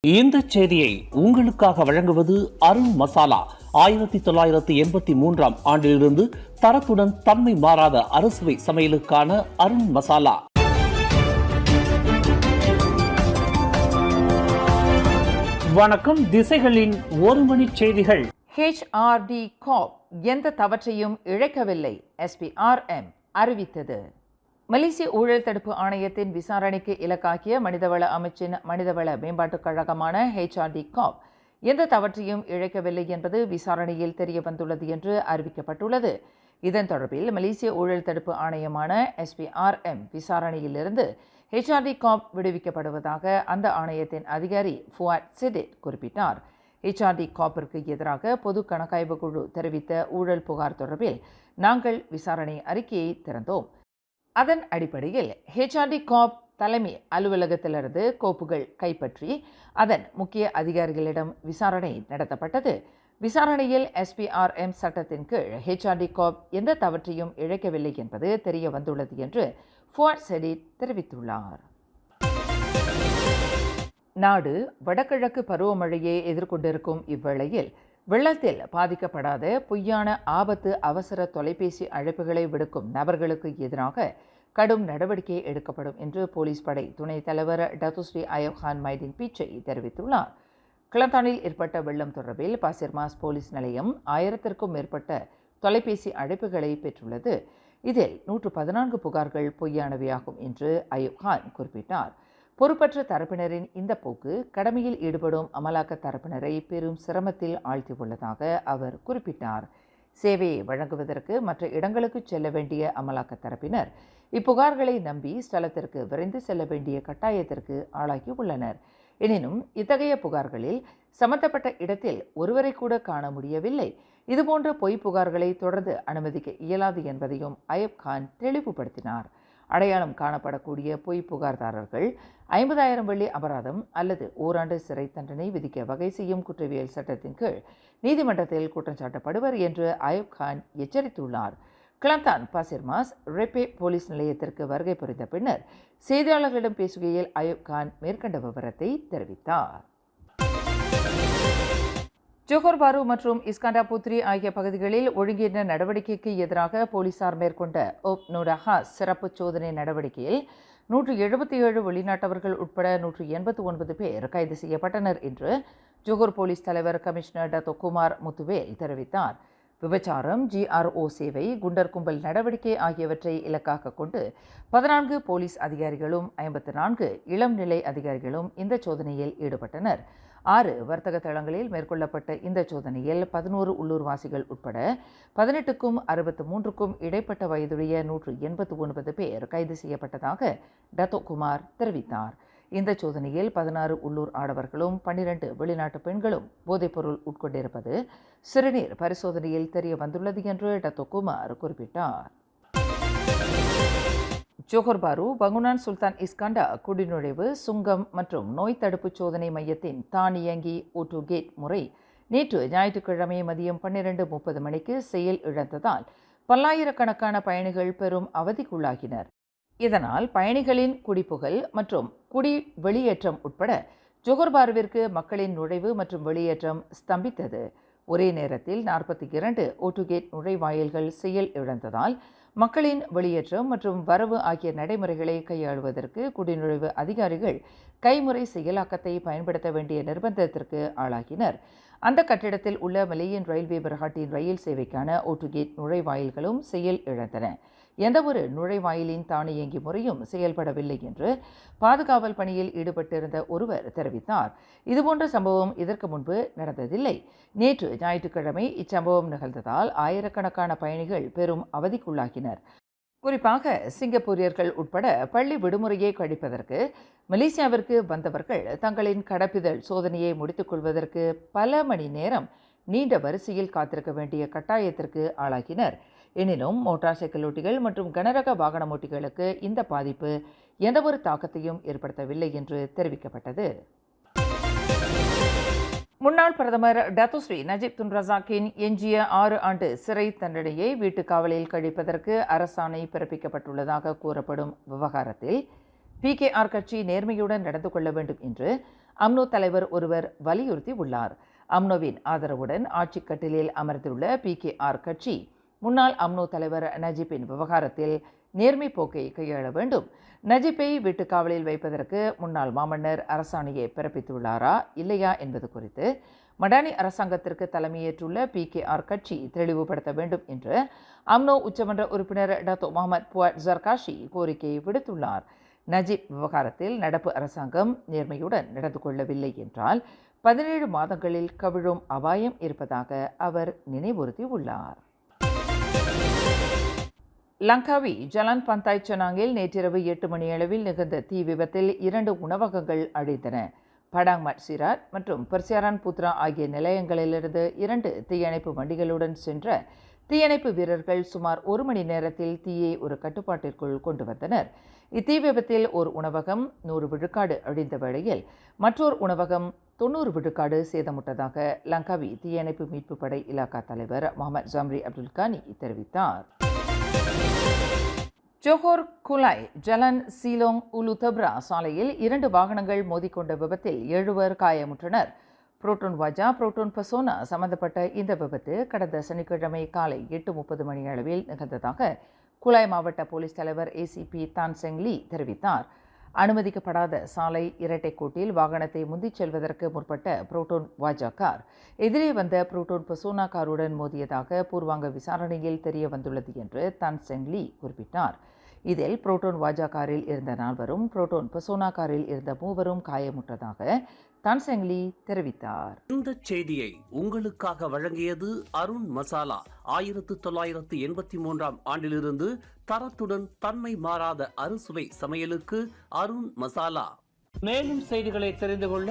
இந்த செய்தியை உங்களுக்காக வழங்குவது அருண் மசாலா. 1983 ஆண்டிலிருந்து தரத்துடன் தன்மை மாறாத அறுசுவை சமையலுக்கான அருண் மசாலா. வணக்கம். திசைகளின் ஒரு மணி செய்திகள். HRD காப் எந்த தவற்றையும் இழைக்கவில்லை, SPRM அறிவித்தது. மலேசிய ஊழல் தடுப்பு ஆணையத்தின் விசாரணைக்கு இலக்காக்கிய மனிதவள அமைச்சின் மனிதவள மேம்பாட்டுக் கழகமான HRD காப் எந்த தவற்றையும் இழைக்கவில்லை என்பது விசாரணையில் தெரிய வந்துள்ளது என்று அறிவிக்கப்பட்டுள்ளது. இதன் தொடர்பில் மலேசிய ஊழல் தடுப்பு ஆணையமான SPRM விசாரணையிலிருந்து HRD காப் விடுவிக்கப்படுவதாக அந்த ஆணையத்தின் அதிகாரி ஃபுவாட் சிடிட் குறிப்பிட்டார். HRD காப்பிற்கு எதிராக பொது கணக்காய்வு குழு தெரிவித்த ஊழல் புகார் தொடர்பில் நாங்கள் விசாரணை அறிக்கையை திறந்தோம். அதன் அடிப்படையில் HRD காப் தலைமை அலுவலகத்திலிருந்து கோப்புகள் கைப்பற்றி அதன் முக்கிய அதிகாரிகளிடம் விசாரணை நடத்தப்பட்டது. விசாரணையில் SPRM சட்டத்தின் கீழ் HRD காப் எந்த தவற்றையும் இழைக்கவில்லை என்பது தெரிய வந்துள்ளது என்று ஃபுவாட் சிடிட் தெரிவித்துள்ளார். நாடு வடகிழக்கு பருவமழையை எதிர்கொண்டிருக்கும் இவ்வேளையில் வெள்ளத்தில் பாதிக்கப்படாத பொய்யான ஆபத்து அவசர தொலைபேசி அழைப்புகளை விடுக்கும் நபர்களுக்கு எதிராக கடும் நடவடிக்கை எடுக்கப்படும் என்று போலீஸ் படை துணைத் தலைவர் டத்துஸ்ரீ அயோப் கான் மைதீன் பீச்சை தெரிவித்துள்ளார். கிளந்தானில் ஏற்பட்ட வெள்ளம் தொடர்பில் பாசிர்மாஸ் போலீஸ் நிலையம் 1000க்கும் மேற்பட்ட தொலைபேசி அழைப்புகளை பெற்றுள்ளது. இதில் 114 புகார்கள் பொய்யானவையாகும் என்று அயோப் கான் குறிப்பிட்டார். பொறுப்பற்ற தரப்பினரின் இந்த போக்கு கடமையில் ஈடுபடும் அமலாக்க தரப்பினரை பெரும் சிரமத்தில் ஆழ்த்தியுள்ளதாக அவர் குறிப்பிட்டார். சேவையை வழங்குவதற்கு மற்ற இடங்களுக்கு செல்ல வேண்டிய அமலாக்க தரப்பினர் இப்புகார்களை நம்பி ஸ்தலத்திற்கு விரைந்து செல்ல வேண்டிய கட்டாயத்திற்கு ஆளாகியுள்ளனர். எனினும் இத்தகைய புகார்களில் சம்பந்தப்பட்ட இடத்தில் ஒருவரை கூட காண முடியவில்லை. இதுபோன்ற பொய் புகார்களை தொடர்ந்து அனுமதிக்க இயலாது என்பதையும் அயோப் கான் தெளிவுபடுத்தினார். அடையாளம் காணப்படக்கூடிய பொய் புகார்தாரர்கள் 50,000 வெள்ளி அபராதம் அல்லது ஓராண்டு சிறை தண்டனை விதிக்க வகை செய்யும் குற்றவியல் சட்டத்தின் கீழ் நீதிமன்றத்தில் குற்றம் சாட்டப்படுவர் என்று அயோப் கான் எச்சரித்துள்ளார். கிளந்தான் பாசிர்மாஸ் ரெப்பே போலீஸ் நிலையத்திற்கு வருகை புரிந்த பின்னர் செய்தியாளர்களிடம் பேசுகையில் அயோப் கான் மேற்கண்ட விவரத்தை தெரிவித்தார். ஜோஹர் பாரு மற்றும் இஸ்காண்டா புத்ரி ஆகிய பகுதிகளில் ஒழுங்கீன நடவடிக்கைக்கு எதிராக போலீசார் மேற்கொண்ட ஓப் நூடாஹா சிறப்பு சோதனை நடவடிக்கையில் 177 வெளிநாட்டவர்கள் உட்பட 189 பேர் கைது செய்யப்பட்டனர் என்று ஜோஹர் போலீஸ் தலைவர் கமிஷனர் டத்தோ குமார் முத்துவேல் தெரிவித்தார். விபச்சாரம், GRO சேவை, குண்டர் கும்பல் நடவடிக்கை ஆகியவற்றை இலக்காக கொண்டு 14 போலீஸ் அதிகாரிகளும் 54 இளம் நிலை அதிகாரிகளும் இந்த சோதனையில் ஈடுபட்டனர். 6 வர்த்தக தளங்களில் மேற்கொள்ளப்பட்ட இந்த சோதனையில் 11 உள்ளூர்வாசிகள் உட்பட 18க்கும் 63க்கும் இடைப்பட்ட வயதுடைய 189 பேர் கைது செய்யப்பட்டதாக டத்தோ குமார் தெரிவித்தார். இந்த சோதனையில் 16 உள்ளூர் ஆடவர்களும் 12 வெளிநாட்டு பெண்களும் போதைப்பொருள் உட்கொண்டிருப்பது சிறுநீர் பரிசோதனையில் தெரிய வந்துள்ளது என்று டத்தோ குமார் குறிப்பிட்டார். ஜோஹர் பாரு பங்குனான் சுல்தான் இஸ்காண்டா குடிநுழைவு, சுங்கம் மற்றும் நோய் தடுப்பு சோதனை மையத்தின் தானியங்கி ஓட்டோ கேட் முறை நேற்று ஞாயிற்றுக்கிழமை மதியம் 12:30 மணிக்கு செயல் இழந்ததால் பல்லாயிரக்கணக்கான பயணிகள் பெரும் அவதிக்குள்ளாகினர். இதனால் பயணிகளின் குடிபுகல் மற்றும் குடி வெளியேற்றம் உட்பட ஜோஹர் பாருவிற்கு மக்களின் நுழைவு மற்றும் வெளியேற்றம் ஸ்தம்பித்தது. ஒரே நேரத்தில் 42 ஓட்டோகேட் நுழைவாயில்கள் செயல் இழந்ததால் மக்களின் வெளியேற்றம் மற்றும் வரவு ஆகிய நடைமுறைகளை கையாளுவதற்கு குடிநுழைவு அதிகாரிகள் கைமுறை செயலாக்கத்தை பயன்படுத்த வேண்டிய நிர்பந்தத்திற்கு ஆளாகினர். அந்த கட்டிடத்தில் உள்ள மலேயன் ரயில்வே பிரகாட்டின் ரயில் சேவைக்கான ஓட்டோகேட் நுழைவாயில்களும் செயல் இழந்தன. எந்தவொரு நுழைவாயிலின் தானியங்கி முறையும் செயல்படவில்லை என்று பாதுகாவல் பணியில் ஈடுபட்டிருந்த ஒருவர் தெரிவித்தார். இதுபோன்ற சம்பவம் இதற்கு முன்பு நடந்ததில்லை. நேற்று ஞாயிற்றுக்கிழமை இச்சம்பவம் நிகழ்ந்ததால் ஆயிரக்கணக்கான பயணிகள் பெரும் அவதிக்குள்ளாகினர். குறிப்பாக சிங்கப்பூரியர்கள் உட்பட பள்ளி விடுமுறையை கழிப்பதற்கு மலேசியாவிற்கு வந்தவர்கள் தங்களின் கடப்பிதழ் சோதனையை முடித்துக் கொள்வதற்கு பல மணி நேரம் நீண்ட வரிசையில் காத்திருக்க வேண்டிய கட்டாயத்திற்கு ஆளாகினர். எனினும் மோட்டார் சைக்கிள் ஓட்டிகள் மற்றும் கனரக வாகன ஓட்டிகளுக்கு இந்த பாதிப்பு எந்தவொரு தாக்கத்தையும் ஏற்படுத்தவில்லை என்று தெரிவிக்கப்பட்டது. முன்னாள் பிரதமர் டத்துஸ்ரீ நஜீப் துன் ரசாக்கின் எஞ்சிய 6 ஆண்டு சிறை தண்டனையை வீட்டுக் காவலில் கழிப்பதற்கு அரசாணை பிறப்பிக்கப்பட்டுள்ளதாக கூறப்படும் விவகாரத்தில் PKR கட்சி நேர்மையுடன் நடந்து கொள்ள வேண்டும் என்று அம்னோ தலைவர் ஒருவர் வலியுறுத்தி உள்ளார். அம்னோவின் ஆதரவுடன் ஆட்சி கட்டிலில் அமர்ந்துள்ள PKR கட்சி முன்னாள் அம்னோ தலைவர் நஜீப்பின் விவகாரத்தில் நேர்மை போக்கை கையாள வேண்டும். நஜீப்பை வீட்டுக்காவலில் வைப்பதற்கு முன்னாள் மாமன்னர் அரசாணையை பிறப்பித்துள்ளாரா இல்லையா என்பது குறித்து மடானி அரசாங்கத்திற்கு தலைமையேற்றுள்ள PKR கட்சி தெளிவுபடுத்த வேண்டும் என்று அம்னோ உச்சமன்ற உறுப்பினர் டத்தோ முகமது புவாட் ஜர்காஷி கோரிக்கை விடுத்துள்ளார். நஜீப் விவகாரத்தில் நடப்பு அரசாங்கம் நேர்மையுடன் நடந்து கொள்ளவில்லை என்றால் 17 மாதங்களில் கவிழும் அபாயம் இருப்பதாக அவர் நினைவுறுத்தியுள்ளார். லங்காவி ஜலான் பந்தாய் செனாங்கில் நேற்றிரவு 8 மணியளவில் நிகழ்ந்த தீ விபத்தில் 2 உணவகங்கள் அழிந்தன. படாங் மட் சிராட் மற்றும் பெர்சியாரான் புத்ரா ஆகிய நிலையங்களிலிருந்து 2 தீயணைப்பு வண்டிகளுடன் சென்ற தீயணைப்பு வீரர்கள் சுமார் 1 மணி நேரத்தில் தீயை ஒரு கட்டுப்பாட்டிற்குள் கொண்டு வந்தனர். இத்தீ விபத்தில் ஒரு உணவகம் 100 விழுக்காடு அழிந்த வேளையில் மற்றொரு உணவகம் 90 விழுக்காடு சேதமுட்டதாக லங்காவி தீயணைப்பு மீட்பு படை இலாக்கா தலைவர் முகமது ஜம்ரி அப்துல் கானி தெரிவித்தார். ஜோஹோர் குலாய் ஜலன் சீலோங் உலு தப்ரா சாலையில் 2 வாகனங்கள் மோதிக்கொண்ட விபத்தில் 7 பேர் காயமுற்றனர். புரோட்டோன் வாஜா புரோட்டோன் பசோனா சம்பந்தப்பட்ட இந்த விபத்து கடந்த சனிக்கிழமை காலை 8:30 மணி அளவில் நிகழ்ந்ததாக குலாய் மாவட்ட போலீஸ் தலைவர் ACP தான் செங் லீ தெரிவித்தார். அனுமதிக்கப்படாத சாலை இரட்டைக்கோட்டில் வாகனத்தை முந்திச் செல்வதற்கு முற்பட்ட புரோட்டோன் வாஜா கார் எதிரே வந்த புரோட்டோன் பசோனா காருடன் மோதியதாக பூர்வாங்க விசாரணையில் தெரிய வந்துள்ளது என்று தான் செங் லீ குறிப்பிட்டார். இதில் புரோட்டோன் வாஜா காரில் இருந்த 4வரும் புரோட்டோன் பசோனா காரில் இருந்த 3வரும் காயமுற்றதாக தான் செங் லீ தெரிவித்தார். இந்த செய்தியை உங்களுக்காக வழங்கியது அருண் மசாலா. 1983ஆம் ஆண்டிலிருந்து தரத்துடன் தன்மை மாறாத அறுசுவை சமையலுக்கு அருண் மசாலா. மேலும் செய்திகளை தெரிந்து கொள்ள